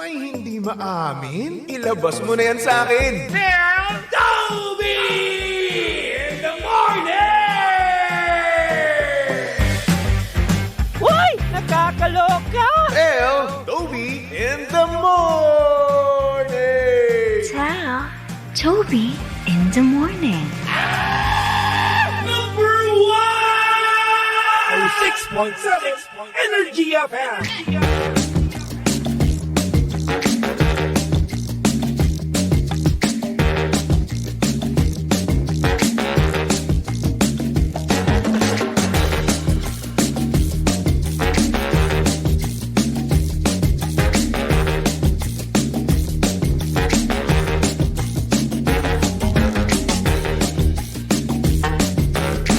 May hindi maamin? Ilabas mo na yan sa akin! Toby in the morning! Uy! Nakakaloka! Toby in the morning! Tao, Toby in the morning. Number 1! 6.7 Energy FM!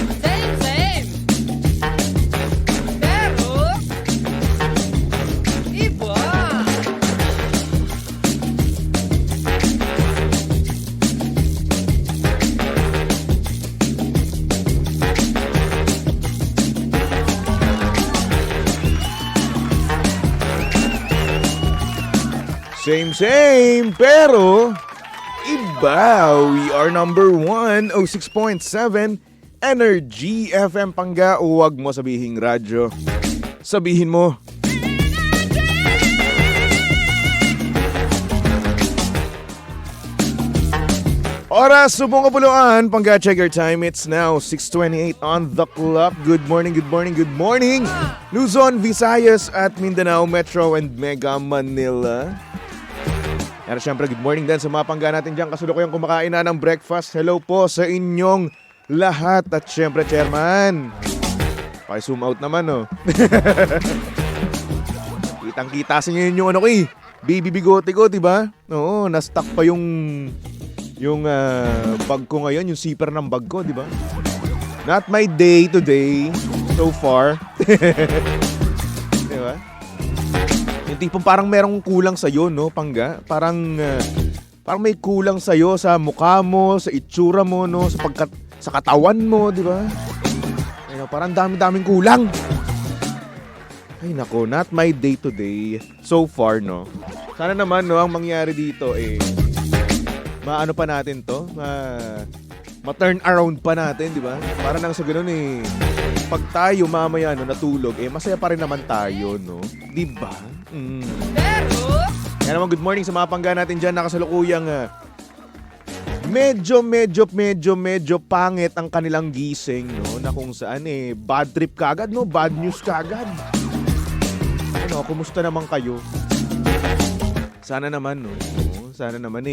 Same. Pero, iba. Same, pero iba. We are number 1, 06.7 Energy FM Pangga. Huwag mo sabihing radyo. Sabihin mo. Oras, subong kapuluan. Pangga, check your time. It's now 6:28 on the clock. Good morning. Luzon, Visayas at Mindanao Metro and Mega Manila. Yan, syempre, good morning din sa mga pangga natin dyan. Kasulukuyang kumakain na ng breakfast. Hello po sa inyong lahat. At syempre, chairman, paki-zoom out naman, no? Kitang-kita sa inyo yung ano ko eh. Baby bigote ko, diba? Oo, na-stuck pa yung bag ko ngayon, yung zipper ng bag ko, diba? Not my day today, so far. Diba? Yung tipong parang merong kulang sa'yo, no, Pangga? Parang may kulang sa'yo sa mukha mo, sa itsura mo, no, sa katawan mo, di ba? Ayun, parang dami-daming kulang. Ay nako, not my day today so far, no. Sana naman, no, ang mangyari dito maano pa natin to, ma-turn around pa natin, di ba? Para nang sa ganun pag tayo mamaya natulog, masaya pa rin naman tayo, no? Di ba? Pero, Kaya naman, good morning sa mga pangga natin dyan. Nakasalukuyang medyo pangit ang kanilang gising, no? Na kung saan bad trip kagad, no? Bad news kagad. Ano, kumusta naman kayo? Sana naman, no? Sana naman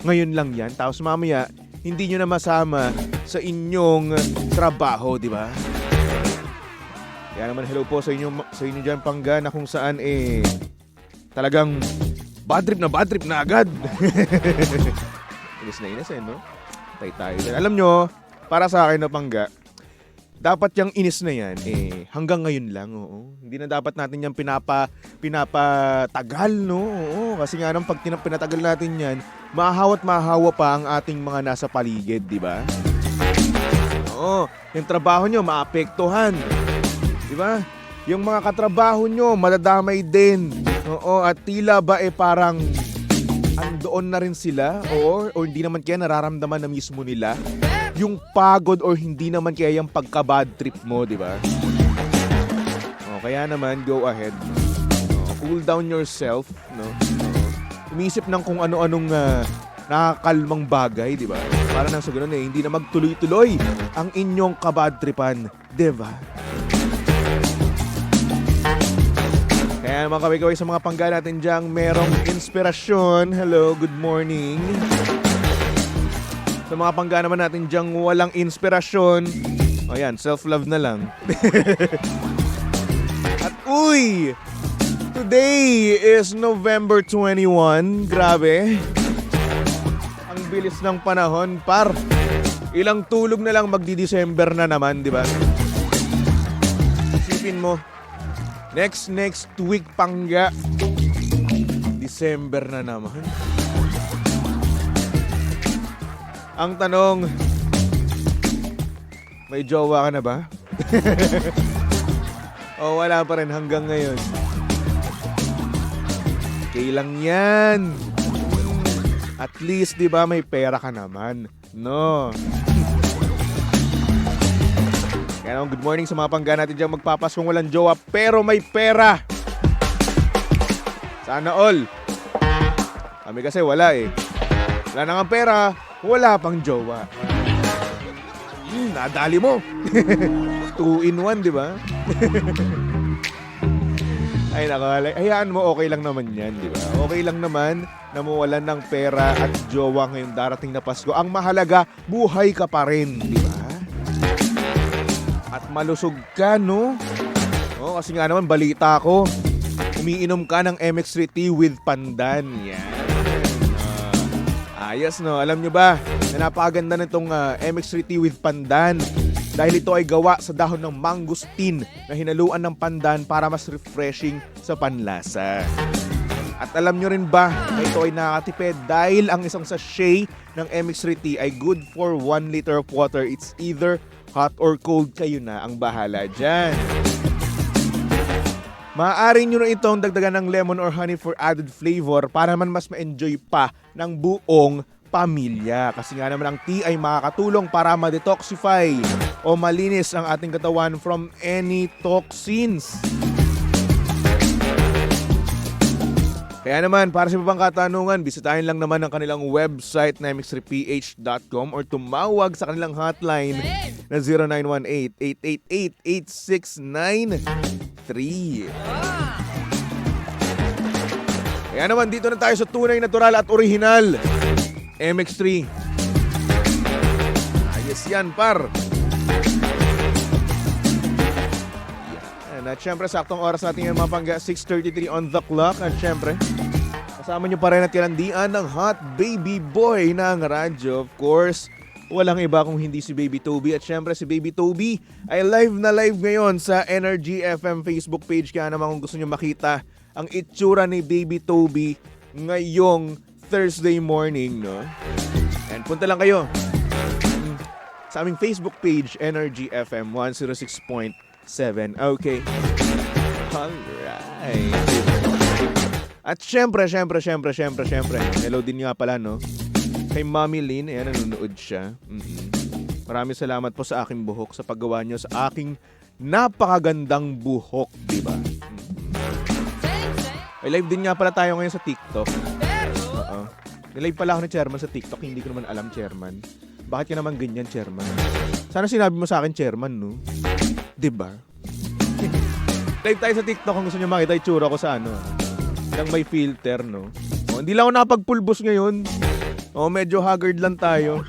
ngayon lang yan. Tapos mamaya, hindi nyo na masama sa inyong trabaho, di ba? Kaya naman, hello po sa inyo dyan, Pangga, na kung saan talagang bad trip na agad. Inis na inis, no? Tayo. Alam nyo, para sa akin na, Pangga, dapat yung inis na yan, hanggang ngayon lang, oo. Hindi na dapat natin yan pinapatagal, no? Oo, kasi nga nang pag pinatagal natin yan, mahawa pa ang ating mga nasa paligid, di ba? Oo, yung trabaho nyo maapektuhan. Di ba? Yung mga katrabaho nyo, madadamay din. Oo, at tila ba parang andoon na rin sila o hindi naman kaya nararamdaman na mismo nila yung pagod or hindi naman kaya yung pagka-bad trip mo, di ba? O, kaya naman, go ahead. Cool down yourself, no? Umisip ng kung ano-anong nakakalmang bagay, di ba? Para nang sa ganun hindi na magtuloy-tuloy ang inyong kabad tripan, di ba? Kaya mga kaway-kaway sa mga pangga natin dyan, merong inspirasyon. Hello, good morning. Sa mga pangga naman natin dyan, walang inspirasyon. O yan, self-love na lang. At uy! Today is November 21. Grabe. Ang bilis ng panahon, par. Ilang tulog na lang magdi-December na naman, di ba? Isipin mo, next week, Pangga, December na naman. Ang tanong, may jowa ka na ba? O wala pa rin hanggang ngayon? Okay lang yan. At least, di ba, may pera ka naman. No? Kaya naman, good morning sa mga pangga natin dyan magpapaskong walang jowa pero may pera. Sana all. Kami kasi wala eh. Wala na nga pera, wala pang jowa. Nadali mo. 2 in 1, di ba? Ay, nakalay. Hayaan mo, okay lang naman yan, di ba? Okay lang naman na mawalan ng pera at jowa ngayong darating na Pasko. Ang mahalaga, buhay ka pa rin, di ba? At malusog ka, no? Oh, kasi nga naman, balita ko. Umiinom ka ng MX3 tea with pandan. Yan. Ayos, no? Alam nyo ba na napakaganda nitong MX3 tea with pandan? Dahil ito ay gawa sa dahon ng mangosteen na hinaluan ng pandan para mas refreshing sa panlasa. At alam nyo rin ba na ito ay nakatipid dahil ang isang sachet ng MX3 tea ay good for 1 liter of water. It's either hot or cold, kayo na ang bahala dyan. Maaari nyo na itong dagdagan ng lemon or honey for added flavor para naman mas ma-enjoy pa ng buong pamilya. Kasi nga naman ang tea ay makakatulong para ma-detoxify o malinis ang ating katawan from any toxins. Kaya naman, para sa ibang katanungan, bisitahin lang naman ang kanilang website na mx3ph.com or tumawag sa kanilang hotline na 0918-888-8693. Kaya naman, dito na tayo sa tunay, natural at original MX3. Ayos yan, par. Yan. At syempre, saktong oras natin yung mga pangga, 6:33 on the clock. At syempre, kasama nyo pa rin at kilandian ng hot baby boy ng radyo. Of course, walang iba kung hindi si Baby Toby. At syempre, si Baby Toby ay live na live ngayon sa Energy FM Facebook page. Kaya naman kung gusto nyo makita ang itsura ni Baby Toby ngayong Thursday morning, no? And punta lang kayo sa aming Facebook page, Energy FM 106.7. Okay. Alright. At syempre, hello din nga pala, no? Kay Mommy Lynn, ayan, nanonood siya. Maraming salamat po sa aking buhok, sa paggawa niyo sa aking napakagandang buhok, diba? Ay, live din nga pala tayo ngayon sa TikTok. Nilive pala ako ni Chairman sa TikTok, hindi ko naman alam, Chairman. Bakit ka naman ganyan, Chairman? Sana sinabi mo sa akin, Chairman, no? Diba? Live tayo sa TikTok kung gusto nyo makita yung tsura ko sa ano. Nang may filter, no? O, hindi lang ako nakapagpulbos ngayon. O, medyo haggard lang tayo.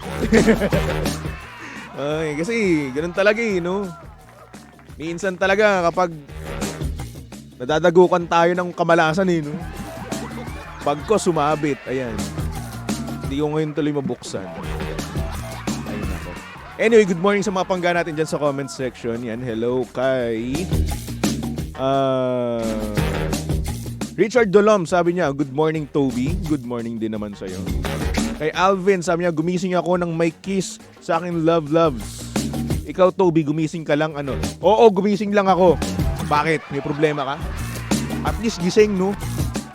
Ay, kasi ganun talaga eh, no? Minsan talaga kapag nadadagukan tayo ng kamalasan eh, no? Pag ko sumabit, ayan. Hindi ko ngayon tuloy mabuksan. Ayun ako. Anyway, good morning sa mga pangga natin dyan sa comment section. Yan, hello kay Richard Dolom, sabi niya, good morning Toby. Good morning din naman sa'yo. Kay Alvin, sabi niya, gumising ako ng may kiss sa aking loves. Ikaw Toby, gumising ka lang ano? Oo, gumising lang ako. Bakit? May problema ka? At least gising, no?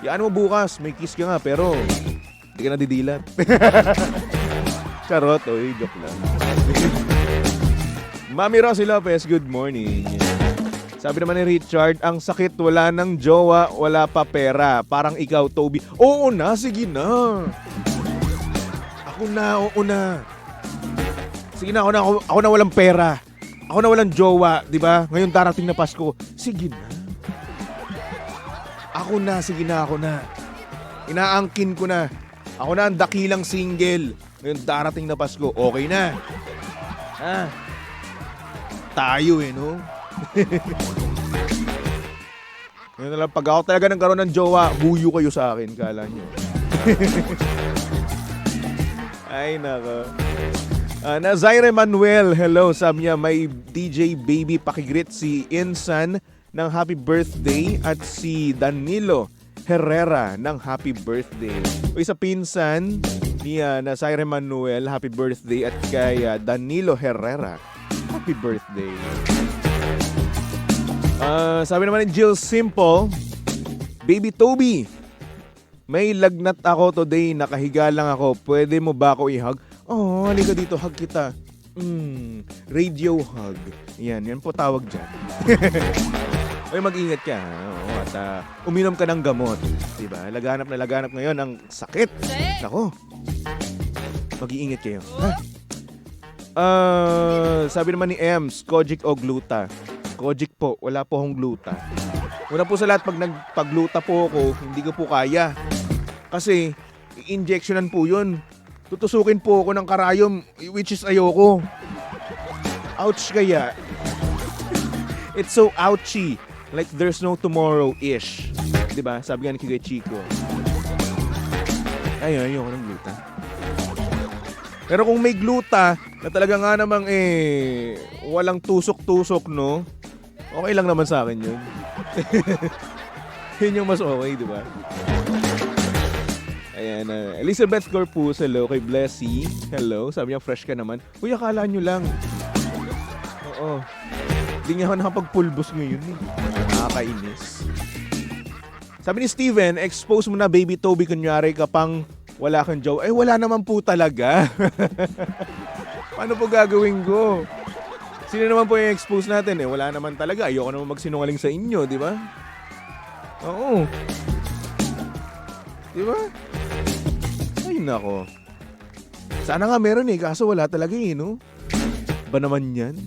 Yan mo bukas, may kiss ka nga, pero hindi ka na didilat. Charot, oy, joke lang. Mami Rosie Lopez, good morning. Sabi naman ni Richard, ang sakit, wala ng jowa, wala pa pera. Parang ikaw, Toby. Oo na, sige na. Ako na, oo na. Sige na, ako na walang pera. Ako na walang jowa, di ba? Ngayon darating na Pasko. Sige na. Ako na, sige na, ako na. Inaangkin ko na. Ako na ang dakilang single. Ngayon darating na Pasko. Okay na. Ha? Tayo eh, no? Ngayon na lang, pag ako talaga nagkaroon ng jowa, buyo kayo sa akin, kala nyo. Ay, nako. Na Zaire Manuel, hello. Sabi niya, may DJ Baby pakigrit si Insan ng happy birthday at si Danilo Herrera ng happy birthday. O sa pinsan ni Zaire Manuel, happy birthday, at kay Danilo Herrera, happy birthday. Sabi naman ni Jill Simple, Baby Toby, May lagnat ako today, nakahiga lang ako. Pwede mo ba ako i-hug? Oh, halika dito, hug kita. Radio hug. Yan po tawag dyan. Ay, mag-ingat ka. Oo, at uminom ka ng gamot. Diba? Laganap na laganap ngayon ang sakit. Nako. Mag-iingat kayo. Ha? Sabi naman ni Ems, Kojic o Gluta? Kojic po, wala po akong gluta. Una po sa lahat, pag nagpagluta po ako, hindi ko po kaya. Kasi, i-injectionan po yun. Tutusukin po ako ng karayom, which is ayoko. Ouch kaya. It's so ouchy. Like there's no tomorrow-ish. Diba? Sabi nga ni Kigay Chico. Ayoko ng gluta. Pero kung may gluta, na talaga nga namang walang tusok-tusok, no? Okay lang naman sa akin yun. Yun yung mas okay, di ba? Ayan, Elizabeth Corpus, hello. Kay Blessy, hello. Sabi niya, fresh ka naman. Uy, akala nyo lang. Oo. Hindi nga ako nakapagpulbos ngayon. Nakakainis. Sabi ni Steven, expose mo na Baby Toby, kunyari ka pang wala kang jowa. Wala naman po talaga. Paano po gagawin ko? Sino naman po yung expose natin? Wala naman talaga. Ayoko naman magsinungaling sa inyo, di ba? Oo. Di ba? Ay, nako. Sana nga meron kaso wala talaga no? Ba naman yan?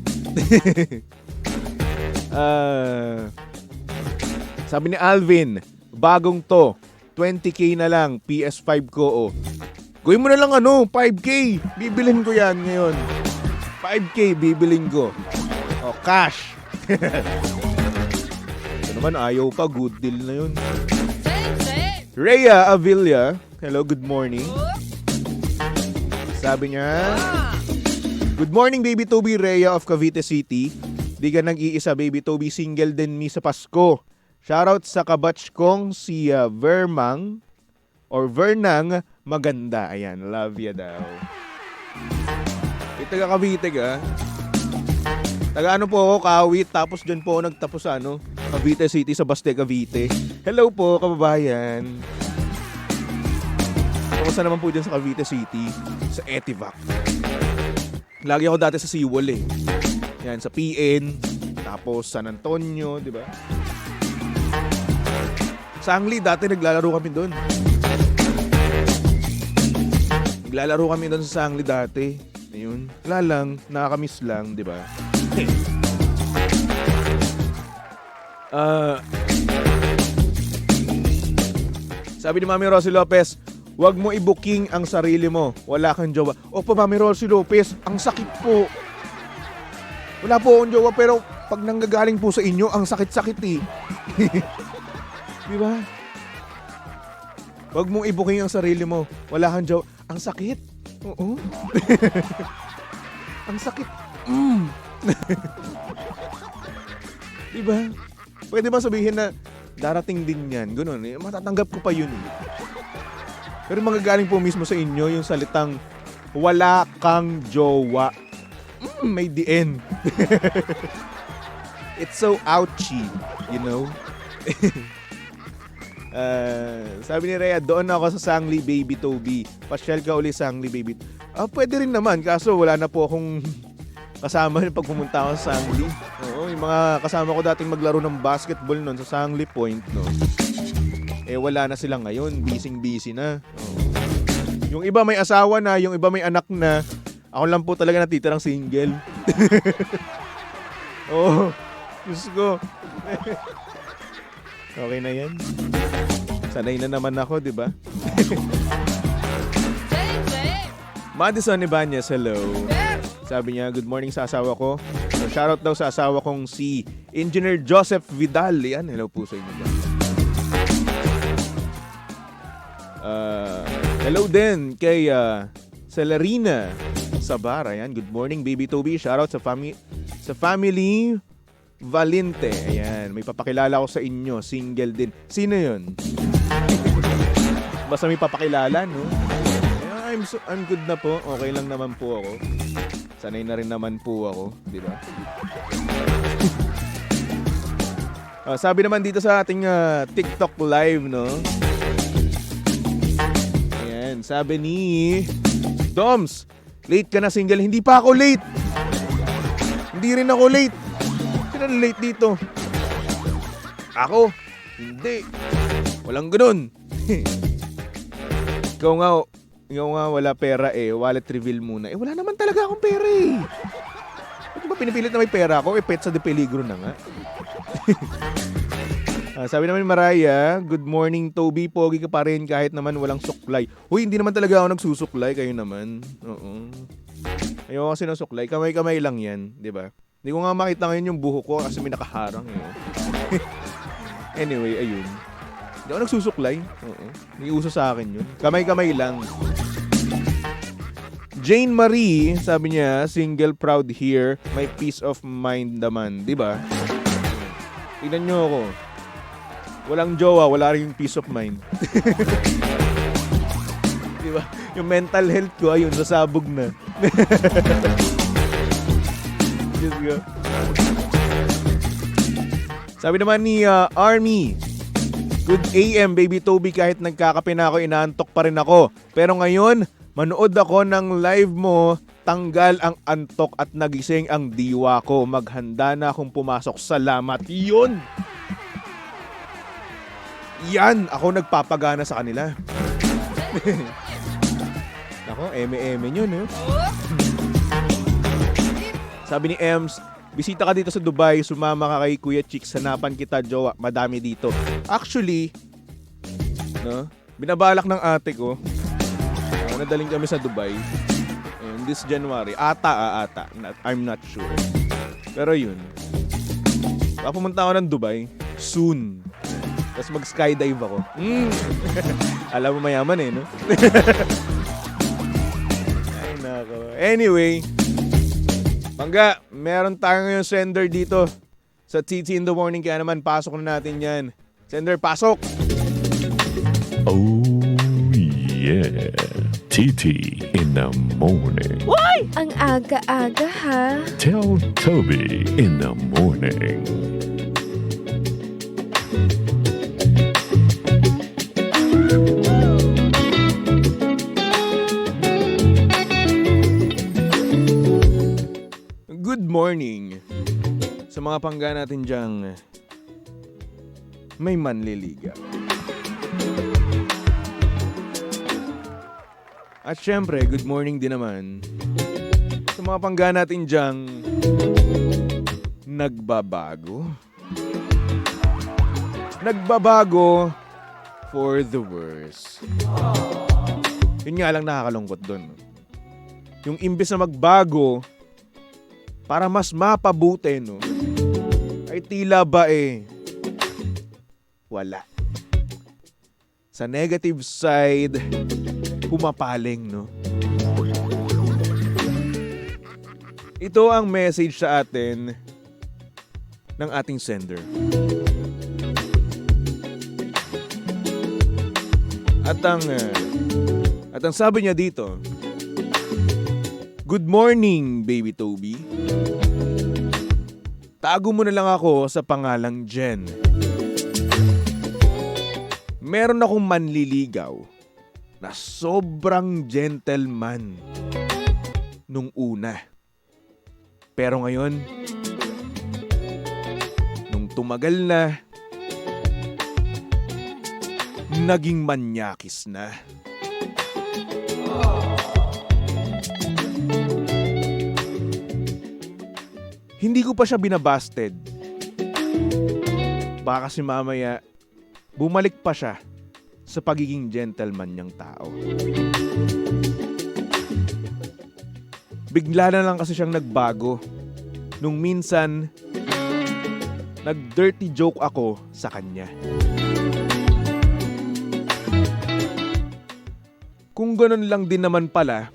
Sabi ni Alvin, bagong to. 20k na lang, PS5 ko, Gawin mo na lang 5k. Bibilin ko yan ngayon. 5k bibilin ko. Cash. Ito naman ayaw pa, good deal na yun. Rhea Avilla, hello, good morning. Sabi niya, good morning Baby Toby, Rhea of Cavite City. Di ka nag-iisa Baby Toby, single din mi sa Pasko. Shoutout sa kabatch kong si Vermang or Vernang Maganda. Ayan, love ya daw. Taga Cavite ka. Taga po ako, Kawit. Tapos dyan po ako nagtapos sa Cavite City sa Baste, Cavite. Hello po, kababayan. Kamusta naman po dyan sa Cavite City? Sa Etivac. Lagi ako dati sa Seawall Yan, sa PN. Tapos San Antonio, di ba? Sangli, dati naglalaro kami doon. Naglalaro kami doon sa Sangli dati. Ayun. Wala lang, nakakamiss lang, di ba? Sabi ni Mami Rosie Lopez, huwag mo i-booking ang sarili mo. Wala kang jowa. Opo, Mami Rosie Lopez, ang sakit po. Wala po akong jowa, pero pag nanggagaling po sa inyo, ang sakit-sakit Di ba? Huwag mong i-booking ang sarili mo. Wala kang jowa. Ang sakit. Oo. Ang sakit. Diba? Pwede ba sabihin na darating din yan? Ganun matatanggap ko pa yun Pero magagaling po mismo sa inyo yung salitang wala kang jowa. May the end. It's so ouchy, you know? Sabi ni Rhea, doon ako sa Sangli Baby Toby. Pasyal ka uli Sangli Baby. Pwede rin naman, kaso wala na po akong kasama pag pumunta ako sa Sangli. Oo, yung mga kasama ko dating maglaro ng basketball noon sa Sangli Point, no? Wala na sila ngayon, busy na. Oo. Yung iba may asawa na, yung iba may anak na. Ako lang po talaga natitirang single. Oo, Diyos ko. Okay na yan. Sanay na naman ako, di ba? Madison Ibanez, hello. Sabi niya, good morning sa asawa ko. So, shoutout daw sa asawa kong si Engineer Joseph Vidal. Yan, hello po sa inyo. Hello din kay Celerina Sabara. Yan, good morning Baby Toby. Shoutout sa family Valente. Ayan, may papakilala ko sa inyo. Single din. Sino yun? Basta may papakilala, no? I'm good na po. Okay lang naman po ako. Sanay na rin naman po ako. Di ba? Sabi naman dito sa ating TikTok live, no? Ayan, sabi ni Doms, late ka na single. Hindi pa ako late. Hindi rin ako late. Sino na late dito? Ako? Hindi. Walang ganun. Ikaw nga wala pera eh. Wallet reveal muna. Eh wala naman talaga akong pera eh. Ba't ba pinipilit na may pera ako? Eh pet sa de peligro na nga. Sabi naman ni Mariah, good morning Toby, pogi ka pa rin kahit naman walang suklay. Uy, hindi naman talaga ako nagsusuklay, kayo naman. Oo. Ayoko kasi ng suklay, kamay-kamay lang yan, di ba? Hindi ko nga makita ngayon yung buhok ko kasi may nakaharang. Anyway, ayun. Hindi ako nagsusuklay. Oo. May uso sa akin yun. Kamay-kamay lang. Jane Marie, sabi niya, single proud here, may peace of mind naman, di ba? Tignan nyo ako. Walang jowa, wala rin yung peace of mind. Di ba? Yung mental health ko, ayun, nasabog na. Diyos ko. Sabi naman ni Army, good AM, baby Toby, kahit nagkakape na ako, inaantok pa rin ako. Pero ngayon, manood ako ng live mo, tanggal ang antok at nagising ang diwa ko. Maghanda na akong pumasok. Salamat. Yun! Yan! Ako nagpapagana sa kanila. Ako, eme-eme nyo, no? Sabi ni Ems, bisita ka dito sa Dubai, sumama ka kay Kuya Chicks, hanapan kita, jowa. Madami dito. Actually, no? Binabalak ng ate ko. Nadaling kami sa Dubai. This January. Ata. I'm not sure. Pero yun. Papumunta ako ng Dubai. Soon. Tapos mag-skydive ako. Alam mo mayaman eh, no? Ay, nako. Anyway. Mangga, meron tayo ngayon sender dito sa TT in the Morning. Kaya naman, pasok na natin yan. Sender, pasok! Oh, yeah. TT in the morning. Why? Ang aga-aga ha. Tell Toby in the morning. Good morning sa mga pangga natin dyang may manliligaw. At syempre, good morning din naman sa mga pangga natin dyang nagbabago. Nagbabago for the worse. Yun nga lang nakakalungkot dun. Yung imbes na magbago para mas mapabuti, no? Ay tila ba wala. Sa negative side, pumapaling, no? Ito ang message sa atin ng ating sender. At ang sabi niya dito, good morning, baby Toby. Tago mo na lang ako sa pangalang Jen. Meron akong manliligaw na sobrang gentleman nung una. Pero ngayon, nung tumagal na, naging manyakis na. Hindi ko pa siya binabasted. Baka kasi mamaya, bumalik pa siya sa pagiging gentleman niyang tao. Bigla na lang kasi siyang nagbago. Nung minsan, nag-dirty joke ako sa kanya. Kung ganun lang din naman pala,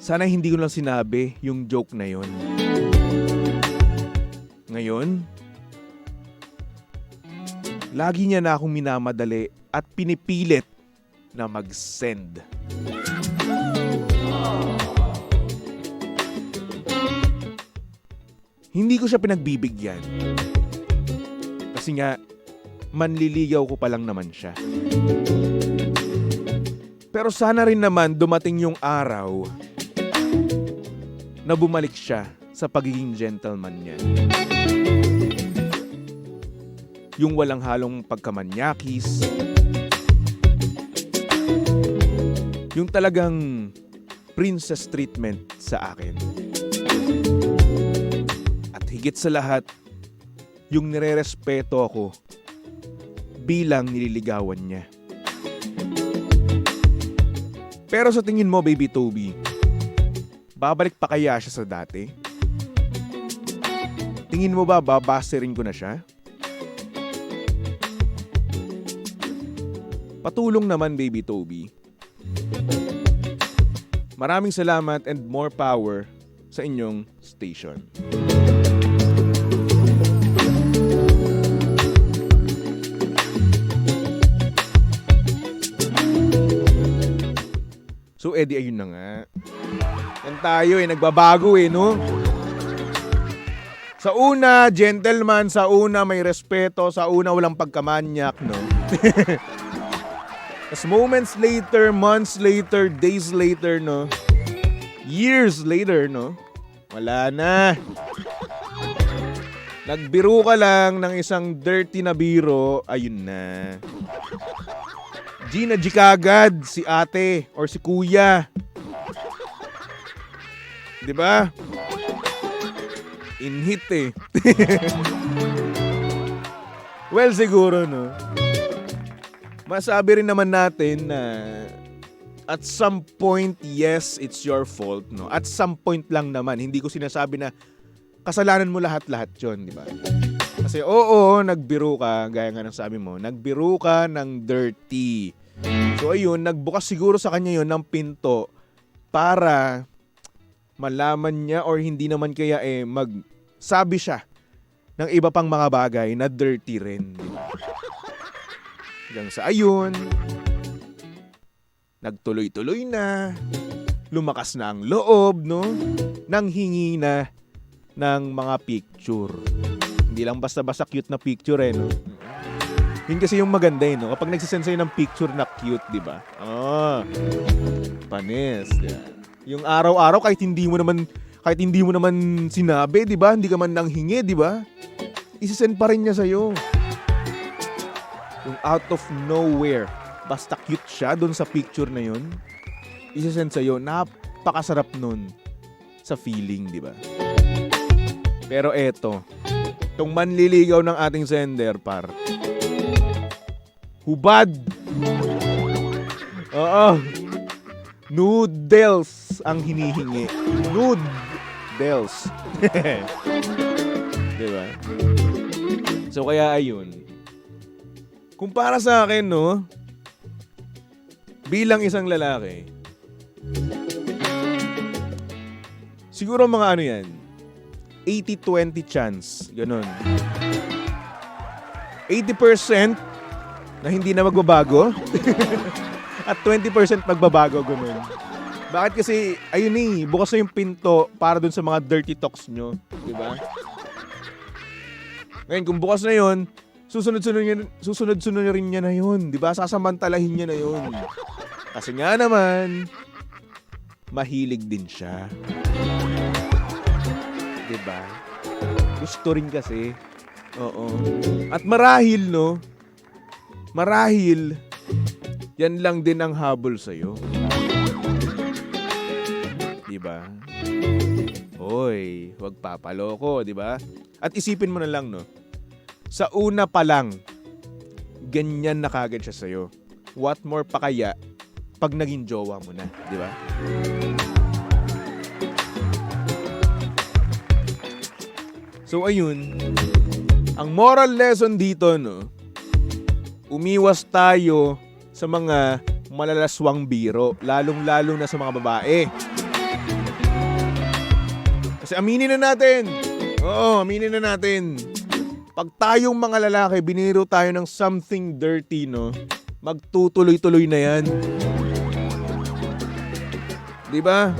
sana hindi ko lang sinabi yung joke na yon. Ngayon, lagi niya na akong minamadali at pinipilit na mag-send. Hindi ko siya pinagbibigyan. Kasi nga, manliligaw ko pa lang naman siya. Pero sana rin naman dumating yung araw na bumalik siya sa pagiging gentleman niya. Yung walang halong pagkamanyakis. Yung talagang princess treatment sa akin. At higit sa lahat, yung nirerespeto ako bilang nililigawan niya. Pero sa tingin mo, Baby Toby, babalik pa kaya siya sa dati? Tingin mo ba babaserin ko na siya? Patulong naman, Baby Toby. Maraming salamat and more power sa inyong station. So, Eddie, ayun na nga. Yan tayo nagbabago no? Sa una, gentleman. Sa una, may respeto. Sa una, walang pagkamanyak, no? As moments later, months later, days later, no? Years later, no? Wala na. Nagbiro ka lang ng isang dirty na biro, ayun na. Gina G kagad si ate or si kuya. 'Di ba? Inhit Well, siguro no. Masabi rin naman natin na at some point, yes, it's your fault, no? At some point lang naman, hindi ko sinasabi na kasalanan mo lahat-lahat 'yon, 'di ba? Kasi oo, nagbiro ka, gaya nga ng sabi mo, nagbiro ka ng dirty. So ayun, nagbukas siguro sa kanya 'yon ng pinto para malaman niya or hindi naman kaya magsabi siya ng iba pang mga bagay na dirty rin, di ba? Hanggang sa ayun, nagtuloy-tuloy na, lumakas na ang loob, no? Nanghingi na ng mga picture. Hindi lang basta-basta cute na picture, no? Yun kasi yung maganda, no? Kapag nagsisend sa'yo ng picture na cute, di ba? Panis, yan. Yung araw-araw, kahit hindi mo naman sinabi, di ba? Hindi ka man nanghingi, di ba? Isisend pa rin niya sa'yo. Yung out of nowhere, basta cute siya doon sa picture na yun, isisend sa'yo, napakasarap nun sa feeling, di ba? Pero eto, itong manliligaw ng ating sender, par. Hubad! Oo. Noodles ang hinihingi. Noodles. Diba? So kaya ayun. Kung para sa akin, no, bilang isang lalaki, siguro mga ano yan, 80-20 chance. Ganun. 80% na hindi na magbabago. At 20% magbabago, ganun. Bakit kasi, ayun bukas na yung pinto para dun sa mga dirty talks nyo. Diba? Ngayon, kung bukas na yun, susunod-sunod rin niya na yun. Diba? Sasamantalahin niya na yun. Kasi nga naman, mahilig din siya. Diba? Gusto rin kasi. Oo. At marahil, no? Marahil, yan lang din ang habol sa'yo. Diba? Hoy, huwag papaloko, diba? At isipin mo na lang, no? Sa una pa lang, ganyan na kagad siya sa'yo. What more pa kaya pag naging jowa mo na, diba? So, ayun. Ang moral lesson dito, no? Umiwas tayo sa mga malalaswang biro, lalong-lalo na sa mga babae. Kasi aminin na natin. Oo, aminin na natin. Pag tayong mga lalaki, biniro tayo ng something dirty, no? Magtutuloy-tuloy na yan. Di ba?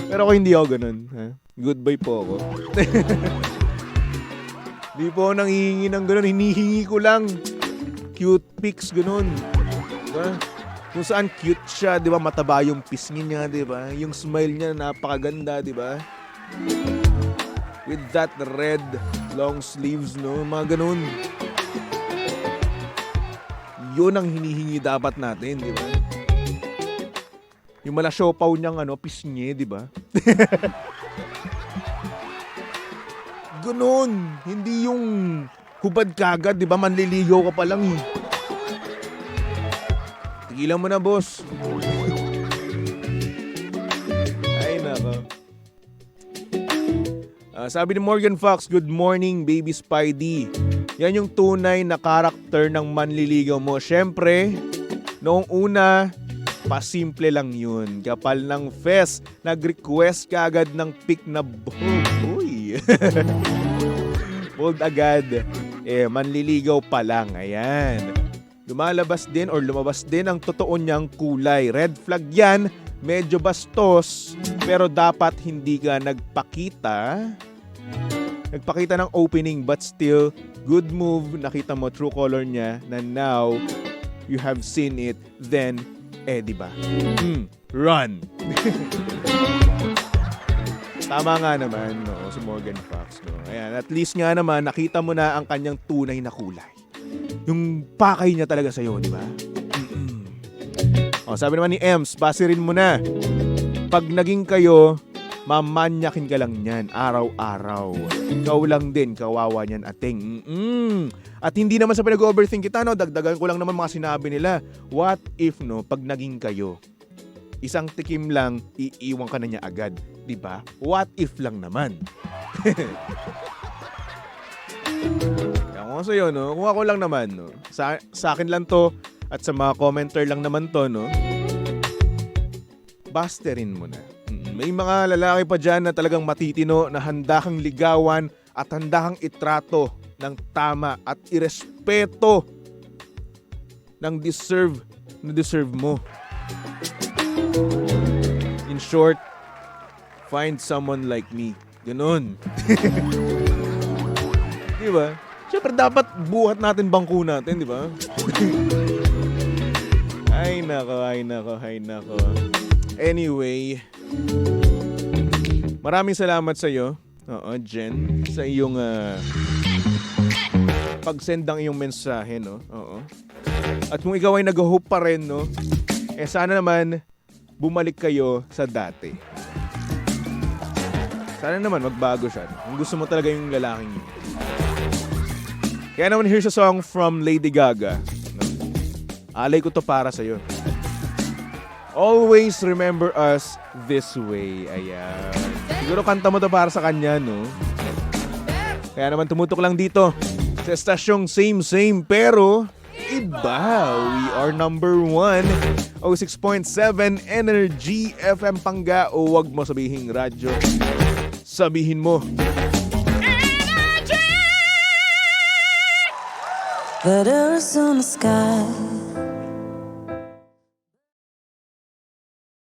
Pero ako hindi ako ganun. Ha? Goodbye po ako. Di po ako nanghihingi ng ganun. Hinihingi ko lang. Cute pics, ganun. Diba? Kung saan cute siya, di ba? Mataba yung pisngi niya, di ba? Yung smile niya, napakaganda, di ba? With that red long sleeves, no? Mga ganun. Yun ang hinihingi dapat natin, di ba? Yung mala siopaw niyang pisngi, di ba? Ganun. Hindi yung hubad kagad, di ba? Manliligaw ka pa lang eh. Tigilan mo na, boss. Ay, nako. Sabi ni Morgan Fox, good morning, baby Spidey. Yan yung tunay na karakter ng manliligaw mo. Siyempre, noong una, pasimple lang yun. Kapal ng fest, nag-request ka agad ng pic na bold. Uy! Bold agad. Manliligaw pa lang. Ayan. Lumabas din ang totoo niyang kulay. Red flag yan. Medyo bastos. Pero dapat hindi ka nagpakita ng opening, but still, good move. Nakita mo true color niya na now you have seen it. Then, diba? Run! Tama nga naman, no, si Morgan Fox. No? Ayan, at least nga naman, nakita mo na ang kanyang tunay na kulay. Yung pakay niya talaga sa'yo, di ba? Sabi naman ni Ems, basirin mo na. Pag naging kayo, mamanyakin ka lang niyan, araw-araw. Ikaw lang din, kawawa niyan, ating. At hindi naman sa pinag-overthink kita, no? Dagdagan ko lang naman mga sinabi nila. What if, no, pag naging kayo, isang tikim lang, iiwan ka na niya agad. Diba? What if lang naman? Kung sa'yo, no? Kung ako lang naman, no? Sa akin lang to, at sa mga commenter lang naman to, no? Basterin mo na. May mga lalaki pa dyan na talagang matitino, na handa kang ligawan at handa kang itrato ng tama at irespeto ng deserve mo. In short, find someone like me. Ganun. Di ba? Siyempre dapat buhat natin bangko natin, di ba? Ay nako. Anyway, maraming salamat sa iyo. Jen, sa iyong pag-send ng iyong mensahe, no? At kung ikaw ay nag-hope pa rin, no? Sana naman bumalik kayo sa dati. Sana naman magbago siya. Kung gusto mo talaga yung lalaking yun. Kaya naman here's a song from Lady Gaga. Alay ko to para sa'yo. Always remember us this way. Ayan. Siguro kanta mo to para sa kanya, no? Kaya naman tumutok lang dito sa estasyong same pero iba. We are number 1. 06.7 Energy FM Pangga. O wag mo sabihin radyo. Sabihin mo. Letters on the sky.